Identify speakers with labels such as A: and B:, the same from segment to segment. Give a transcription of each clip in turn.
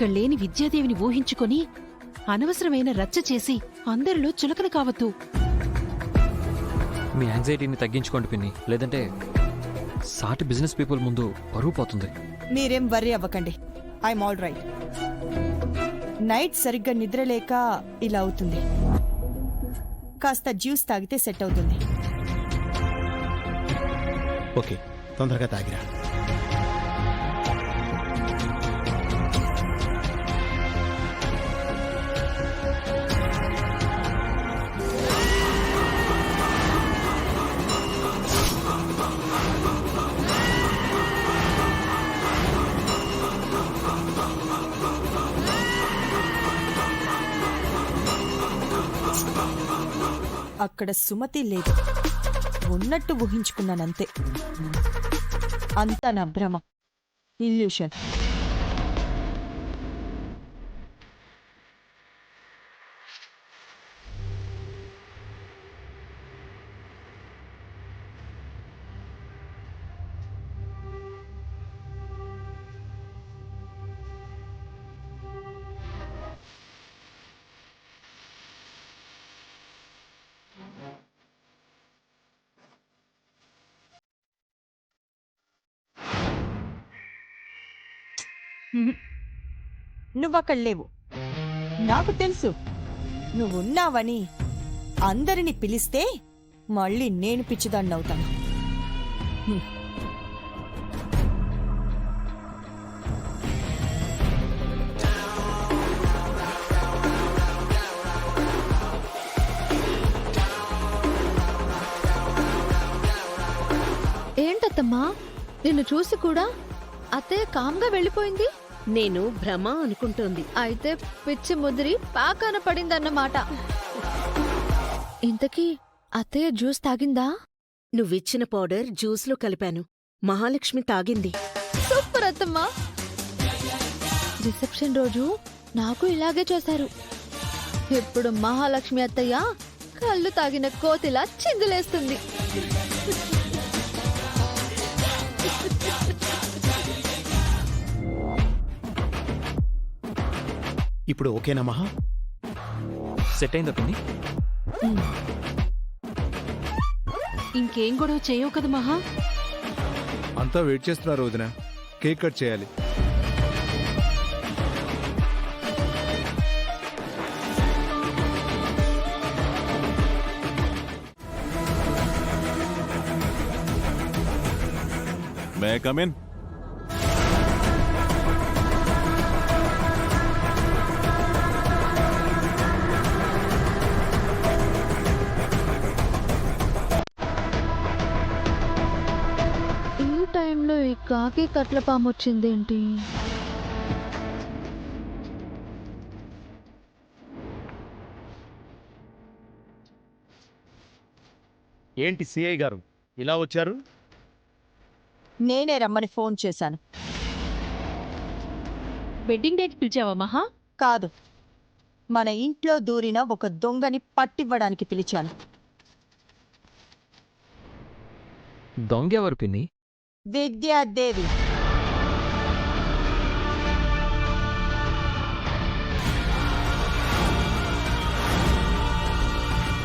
A: ఇక్కడ లేని విద్యాదేవిని ఊహించుకొని అనవసరమైన రచ్చ చేసి అందరిలో చులకన కావద్దు.
B: మీ యాంగ్జైటీని తగ్గించుకోండి పిన్ని, లేదంటే సాటి బిజినెస్ పీపుల్ ముందు పరువు పోతుంది.
C: మీరేం వర్రీ అవ్వకండి, ఐఎమ్ ఆల్ రైట్. నైట్ సరిగ్గా నిద్రలేక ఇలా అవుతుంది. కాస్త జ్యూస్ తాగితే సెట్ అవుతుంది.
D: ఓకే, తొందరగా తాగిరా.
C: అక్కడ సుమతి లేదు, ఉన్నట్టు ఊహించుకున్నానంతే. అంతా నా భ్రమ, ఇల్యూషన్. నువ్వక్కడ లేవు, నాకు తెలుసు. నువ్వున్నావని అందరిని పిలిస్తే మళ్ళీ నేను పిచ్చిదాన్నవుతాను.
E: ఏంటత్తమ్మా, నిన్ను చూసి కూడా అత్తయ్య కామ్గా వెళ్ళిపోయింది.
A: నేను భ్రమ అనుకుంటోంది.
E: అయితే పిచ్చి ముదిరి పాకాన పడిందన్నమాట. ఇంతకీ అత్తయ్య జ్యూస్ తాగిందా?
A: నువ్విచ్చిన పౌడర్ జ్యూస్లో కలిపాను. మహాలక్ష్మి తాగింది.
E: సూపర్ అత్తమ్మా. రిసెప్షన్ రోజు నాకు ఇలాగే చేశారు. ఇప్పుడు మహాలక్ష్మి అత్తయ్య కళ్ళు తాగిన కోతిలా చిందులేస్తుంది.
D: ఇప్పుడు ఓకేనా మహా?
B: సెట్ అయిందా పిన్ని?
A: ఇంకేం గొడవ చేయవు కదా మహా?
F: అంతా వెయిట్ చేస్తున్నారు వదిన, కేక్ కట్ చేయాలి. May I come in?
E: ఈ టైంలో ఈ కాకి కట్లపాము వచ్చిందేంటి?
D: ఏంటి సిఐ గారు ఇలా వచ్చారు?
C: నేనే రమ్మని ఫోన్ చేశాను.
A: వెడ్డింగ్ డేట్ పిలిచావా మహా?
C: కాదు, మన ఇంట్లో దూరిన ఒక దొంగని పట్టివ్వడానికి పిలిచాను.
B: దొంగెవరు పిన్ని?
C: విద్యాదేవి.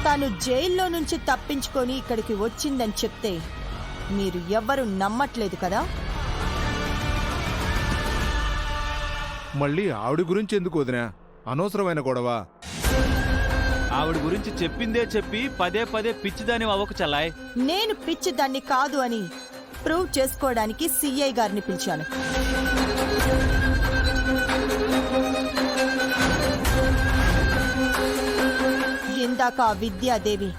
C: తను జైల్లో నుంచి తప్పించుకొని ఇక్కడికి వచ్చిందని చెప్తే మీరు ఎవ్వరూ నమ్మట్లేదు కదా?
F: మళ్ళీ ఆవిడ గురించి ఎందుకు వదినా? అనవసరమైన గొడవ.
G: ఆవిడ గురించి చెప్పిందే చెప్పి పదే పదే పిచ్చిదాని అవ్వకు చల్లాయ్.
C: నేను పిచ్చిదాన్ని కాదు అని ప్రూవ్ చేసుకోవడానికి సిఐ గారిని పిలిచాను. ఇందాక ఆ విద్యాదేవి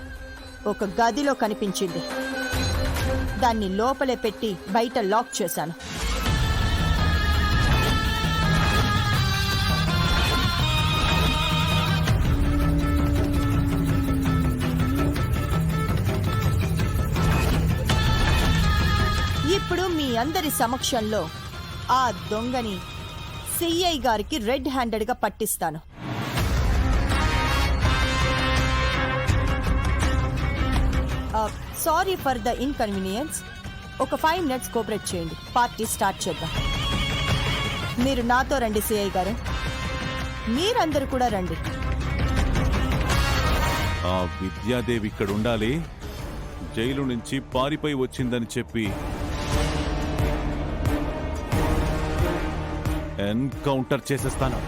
C: ఒక గదిలో కనిపించింది. దాన్ని లోపలే పెట్టి బయట లాక్ చేశాను. ఇప్పుడు మీ అందరి సమక్షంలో ఆ దొంగని సిఐ గారికి రెడ్ హ్యాండెడ్గా పట్టిస్తాను. Sorry for the inconvenience. ఒక 5 minutes కోఆపరేట్ చేయండి, పార్టీ స్టార్ట్ చేద్దాం. మీరు నాతో రండి సిఐ గారు, మీరందరూ కూడా రండి.
H: ఆ విద్యాదేవి ఇక్కడ ఉండాలి. జైలు నుంచి పారిపోయి వచ్చిందని చెప్పి ఎన్కౌంటర్ చేసేస్తాను.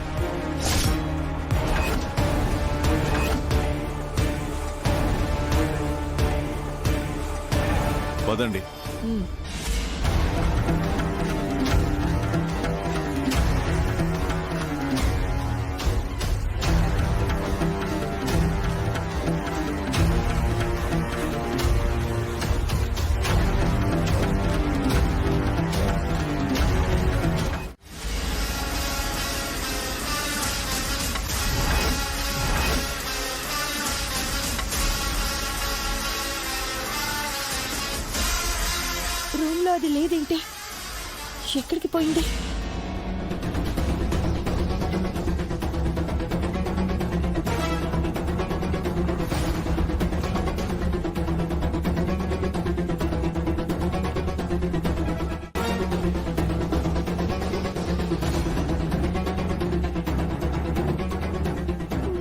H: పదండి.
C: రూమ్ లో అది లేదేంటి? ఎక్కడికి పోయింది?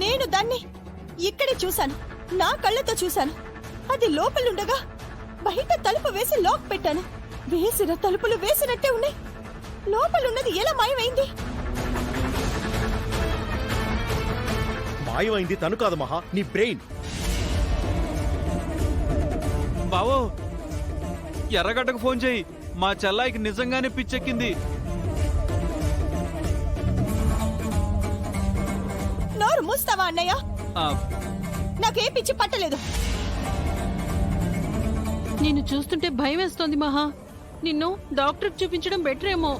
C: నేను దాన్ని ఇక్కడే చూశాను, నా కళ్ళతో చూశాను. అది లోపలుండగా బయట తలుపు వేసి లాక్ పెట్టాను. వేసిన తలుపులు వేసినట్టే ఉన్నాయి. లోపలున్నది ఎలా మాయమైంది?
D: మాయమైంది తను కాదు మహా, నీ బ్రెయిన్.
G: బావో ఎర్రగడ్డకు ఫోన్ చేయి. మా చెల్లాయికి నిజంగానే పిచ్చెక్కింది.
C: నోరు మూస్తావా అన్నయ్య?
G: ఆ,
C: నాకే పిచ్చి పట్టలేదు.
A: నిన్ను చూస్తుంటే భయం వేస్తోంది మహా. నిన్ను డాక్టర్కి చూపించడం బెటర్ ఏమో.